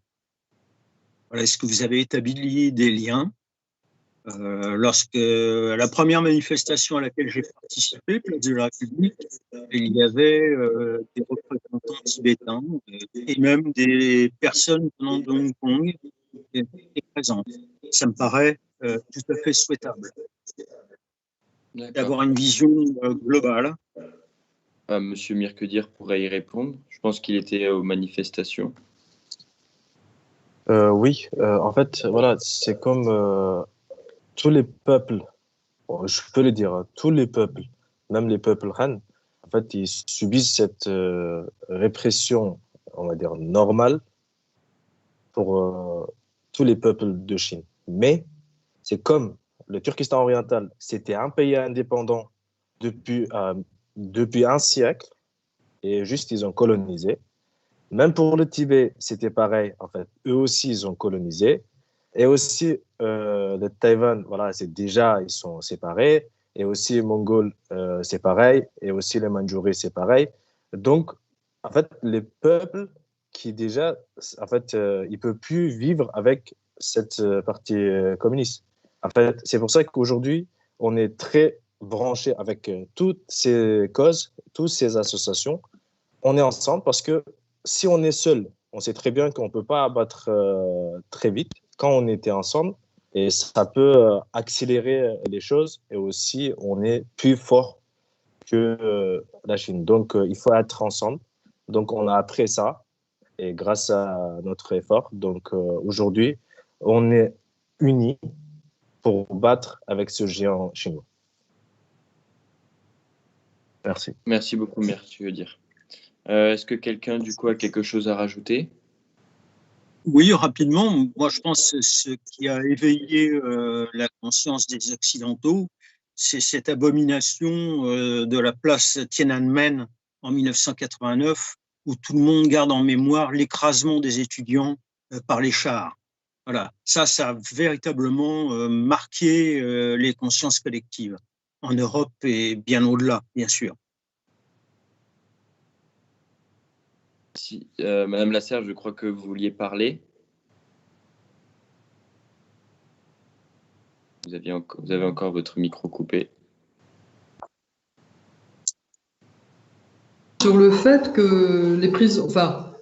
Voilà, est-ce que vous avez établi des liens lorsque, à la première manifestation à laquelle j'ai participé, Place de la République, il y avait des représentants tibétains et même des personnes venant de Hong Kong qui étaient présentes. Ça me paraît tout à fait souhaitable d'avoir une vision globale. Monsieur Mirkedir pourrait y répondre. Je pense qu'il était aux manifestations. Oui, en fait, voilà, c'est comme tous les peuples, bon, je peux le dire, hein, tous les peuples, même les peuples Han, en fait, ils subissent cette répression, on va dire, normale pour tous les peuples de Chine. Mais c'est comme le Turkestan oriental, c'était un pays indépendant depuis un siècle, et juste ils ont colonisé. Même pour le Tibet, c'était pareil. En fait, eux aussi, ils ont colonisé. Et aussi, le Taïwan, voilà, ils sont séparés. Et aussi, les Mongols, c'est pareil. Et aussi, les Mandchouris, c'est pareil. Donc, en fait, les peuples qui déjà, en fait, ils ne peuvent plus vivre avec cette partie communiste. En fait, c'est pour ça qu'aujourd'hui, on est très branché avec toutes ces causes, toutes ces associations. On est ensemble parce que si on est seul, on sait très bien qu'on ne peut pas abattre très vite quand on était ensemble et ça peut accélérer les choses et aussi on est plus fort que la Chine. Donc il faut être ensemble. Donc on a appris ça et grâce à notre effort, donc aujourd'hui on est unis pour battre avec ce géant chinois. Merci. Merci beaucoup, merci dire. Est-ce que quelqu'un, du coup, a quelque chose à rajouter? Oui, rapidement, moi je pense que ce qui a éveillé la conscience des Occidentaux, c'est cette abomination de la place Tiananmen en 1989, où tout le monde garde en mémoire l'écrasement des étudiants par les chars. Voilà, ça a véritablement marqué les consciences collectives en Europe et bien au-delà, bien sûr. Si, Madame Lasserre, je crois que vous vouliez parler. Vous avez encore votre micro coupé. Sur le fait que les prisons, enfin,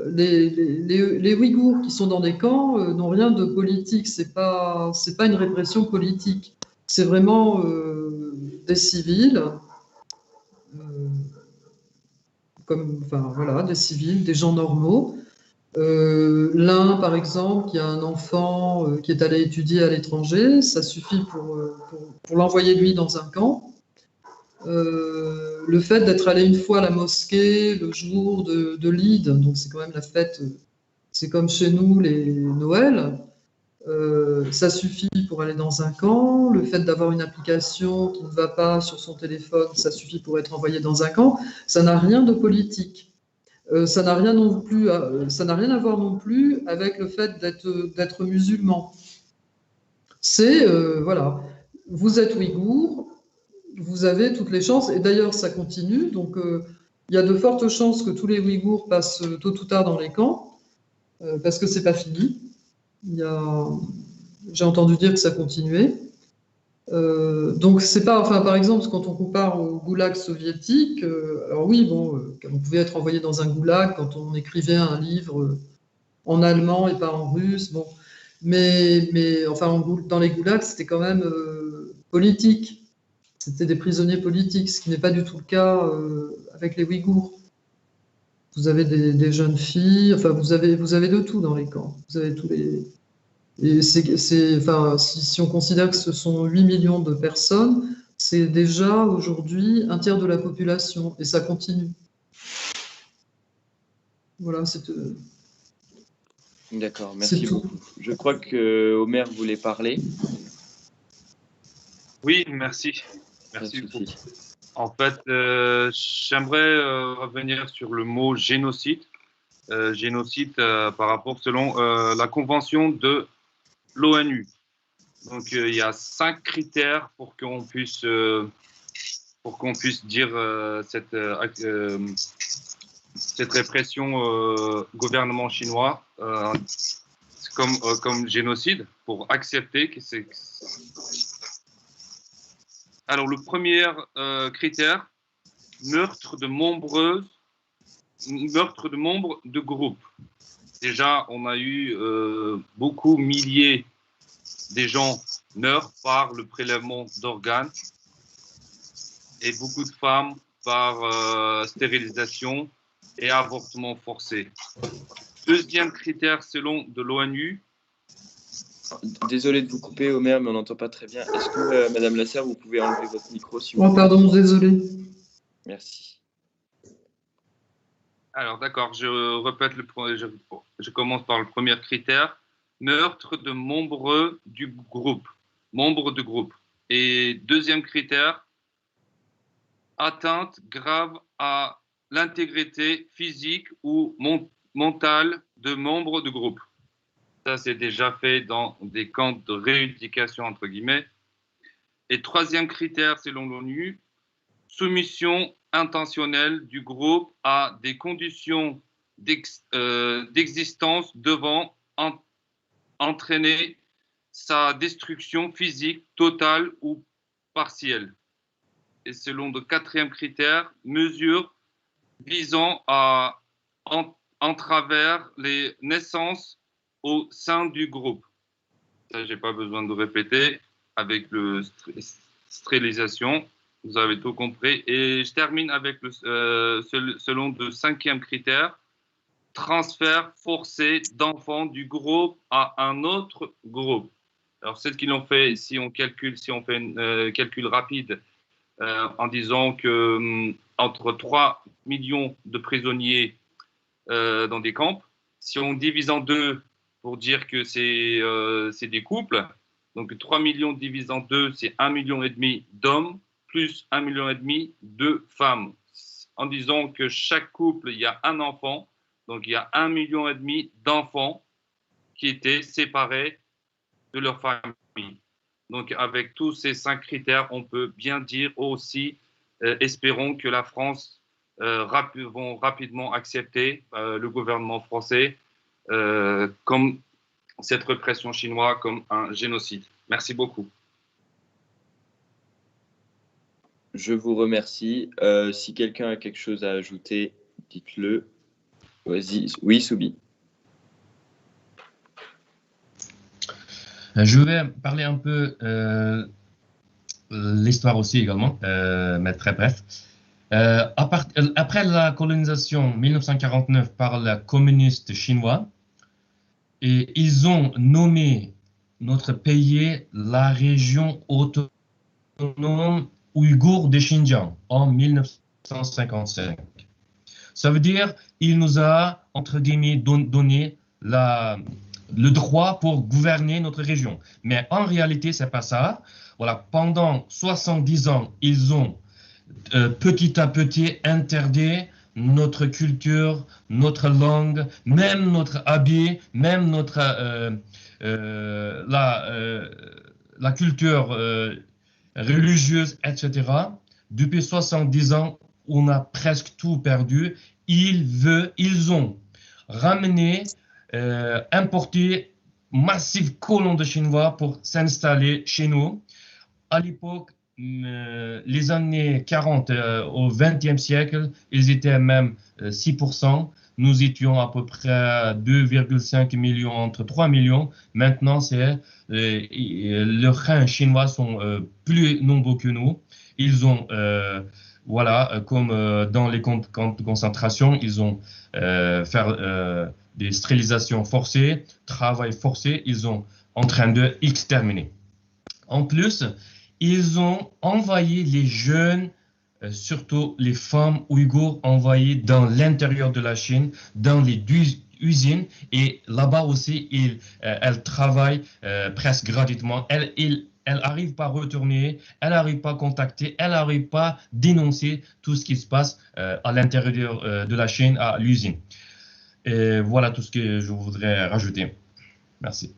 les Ouïghours qui sont dans des camps n'ont rien de politique. C'est pas une répression politique. C'est vraiment des civils, enfin voilà, des civils, des gens normaux. L'un, par exemple, qui a un enfant qui est allé étudier à l'étranger, ça suffit pour l'envoyer lui dans un camp. Le fait d'être allé une fois à la mosquée le jour de l'Eid, donc c'est quand même la fête, c'est comme chez nous les Noëls, ça suffit pour aller dans un camp. Le fait d'avoir une application qui ne va pas sur son téléphone, ça suffit pour être envoyé dans un camp. Ça n'a rien de politique. Ça n'a rien à voir non plus avec le fait d'être musulman. C'est, voilà, vous êtes ouïghour, vous avez toutes les chances, et d'ailleurs ça continue, donc il y a de fortes chances que tous les Ouïghours passent tôt ou tard dans les camps, parce que c'est pas fini. J'ai entendu dire que ça continuait. Donc c'est pas, enfin par exemple quand on compare au goulag soviétique, alors oui bon, on pouvait être envoyé dans un goulag quand on écrivait un livre en allemand et pas en russe, bon, mais enfin dans les goulags c'était quand même politique, c'était des prisonniers politiques, ce qui n'est pas du tout le cas avec les Ouïghours. Vous avez des jeunes filles, enfin vous avez de tout dans les camps, vous avez tous les. Et enfin, si on considère que ce sont 8 millions de personnes, c'est déjà aujourd'hui un tiers de la population, et ça continue. Voilà, c'est D'accord, merci beaucoup. Je crois que Omer voulait parler. Oui, merci. Merci beaucoup. En fait, j'aimerais revenir sur le mot génocide. Génocide par rapport, selon la convention de l'ONU. Donc, il y a 5 critères pour qu'on puisse dire cette répression gouvernement chinois comme génocide, pour accepter que c'est. Alors, le premier critère, meurtre de membres de groupes. Déjà, on a eu milliers de gens meurent par le prélèvement d'organes et beaucoup de femmes par stérilisation et avortement forcé. Deuxième critère selon de l'ONU. Désolé de vous couper, Omer, mais on n'entend pas très bien. Est-ce que, Madame Lasserre, vous pouvez enlever votre micro s'il vous Oh, plaît? pardon, désolé. Merci. Alors d'accord, je commence par le premier critère. Meurtre de membres du groupe. Membres du groupe. Et deuxième critère, atteinte grave à l'intégrité physique ou mentale de membres du groupe. Ça, c'est déjà fait dans des camps de rééducation, entre guillemets. Et troisième critère, selon l'ONU, soumission intentionnelle du groupe à des conditions d'existence devant entraîner sa destruction physique totale ou partielle. Et selon le quatrième critère, mesures visant à travers les naissances au sein du groupe. Ça, je n'ai pas besoin de répéter avec le stérilisation. Vous avez tout compris. Et je termine avec selon le cinquième critère, transfert forcé d'enfants du groupe à un autre groupe. Alors, ceux qui l'ont fait, si on fait un calcul rapide, en disant que entre 3 millions de prisonniers dans des camps, si on divise en deux pour dire que c'est des couples, donc 3 millions divisé en deux, c'est 1,5 million d'hommes plus 1,5 million de femmes. En disant que chaque couple, il y a un enfant, donc il y a 1,5 million d'enfants qui étaient séparés de leur famille. Donc avec tous ces 5 critères, on peut bien dire aussi, espérons que la France vont rapidement accepter le gouvernement français comme cette répression chinoise comme un génocide. Merci beaucoup. Je vous remercie. Si quelqu'un a quelque chose à ajouter, dites-le. Vas-y. Oui, Soubi. Je vais parler un peu l'histoire aussi également, mais très bref. Après la colonisation 1949 par les communistes chinois, et ils ont nommé notre pays la région autonome ouïghour de Xinjiang en 1955. Ça veut dire qu'il nous a, entre guillemets, donné le droit pour gouverner notre région. Mais en réalité, c'est pas ça. Voilà, pendant 70 ans, ils ont petit à petit interdit notre culture, notre langue, même notre habit, même notre la culture religieuse, etc. Depuis 70 ans, on a presque tout perdu. Ils ont ramené, importé massif colons de Chinois pour s'installer chez nous. À l'époque, les années 40 au XXe siècle, ils étaient même 6%. Nous étions à peu près 2,5 millions, entre 3 millions. Maintenant, les reins chinois sont plus nombreux que nous. Ils ont, voilà, comme dans les camps de concentration, ils ont fait des stérilisations forcées, travail forcé. Ils sont en train de exterminer. En plus, ils ont envoyé les jeunes, surtout les femmes ouïghours, envoyées dans l'intérieur de la Chine, dans les usines. Et là-bas aussi, elles travaillent presque gratuitement. Elles n'arrivent pas à retourner, elles n'arrivent pas à contacter, elles n'arrivent pas à dénoncer tout ce qui se passe à l'intérieur de la Chine, à l'usine. Et voilà tout ce que je voudrais rajouter. Merci.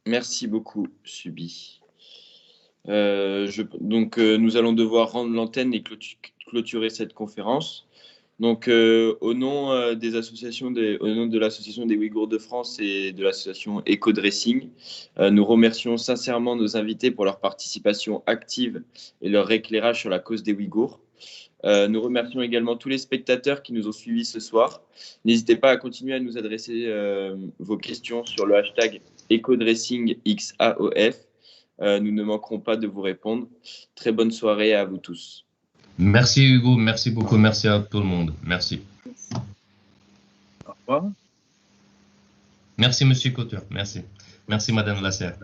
Merci beaucoup, Subi. Donc, nous allons devoir rendre l'antenne et clôturer cette conférence. Donc, au nom des associations, au nom de l'Association des Ouïghours de France et de l'association Éco-Dressing, nous remercions sincèrement nos invités pour leur participation active et leur éclairage sur la cause des Ouïghours. Nous remercions également tous les spectateurs qui nous ont suivis ce soir. N'hésitez pas à continuer à nous adresser vos questions sur le hashtag EcoDressingXAOF. Nous ne manquerons pas de vous répondre. Très bonne soirée à vous tous. Merci Hugo, merci beaucoup, merci à tout le monde. Merci. Au revoir. Merci Monsieur Couture, merci. Merci Madame Lasserre.